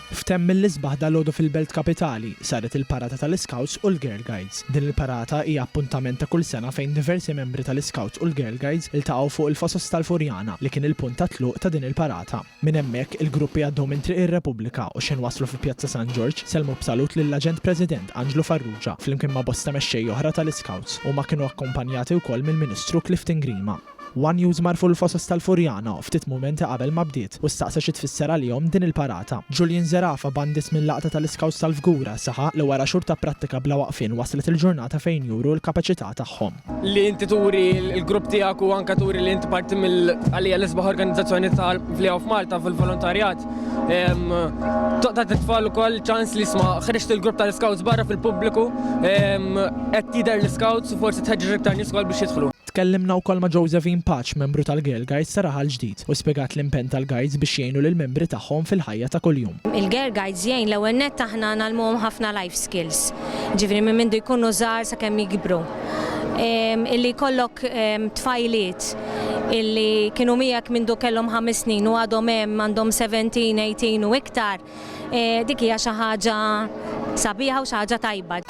F'temm mill-isbaħ dalodu fil-Belt Kapitali saret il-parata tal-Scouts u l-Girl Guides. Din il-parata hija appuntament ta' kull sena fejn diversi membri tal-Scouts u l-Girl Guides iltaqgħu fuq il-Fosos tal-Furjana li kien il-punt ta' tluq ta' din il-parata. Minn hemmhekk il-gruppi għaddew minn triq ir-Repubblika u xejn waslu fi Pjazza San George selmu b'salut lill-Aġent President Angelo Farrugia flimkien ma' bosta mexxej oħra tal-Scouts u ma kienu akkumpanjati wkoll mill-Ministru Clifton Grima. One News mar fuq il-Fosos tal-Furjana ftit mumenti qabel ma bdiet u staqsa xi tfisser għalihom din il-parata. Julian Zerafa bandis mill-laqta tal-Scouts tal-Fgura saħaq li wara xhur ta' prattika bla waqfien waslet il-ġurnata fejn juru l-kapaċità tagħhom. Li inti turi l-grupp tiegħek u anke turi li inti parti mill-għalija l-isbaħ organizzazzjoni tal-Vlija f'Malta fil-volontarjat. Toqta' titfal ukoll ċans li isma' ħriġt il-grupp tal-Scouts barra fil-pubbliku qed tidher l-Scouts u forsi tħeġġeġ iktar nies ukoll biex jidħlu. Tkellimna wkoll ma' Josephine Patch, membru tal-Girl Guides saraħa l-ġdid u spjegat l-impenn tal-Guides biex jgħinu lill-membri tagħhom fil-ħajja ta' kuljum. Il-Girl Guides jgħin l-ewwel nett aħna nagħlmuhom ħafna life skills. Ġifieri minn mindu jkunu żgħar sakemm jikbru. Illi jkollok tfajliet illi kienu miegħek mindu kellhom 5 snin u għadhom hemm għandhom 17, 18 u iktar, dik hija xi ħaġa sabiħa u xi ħaġa tajba.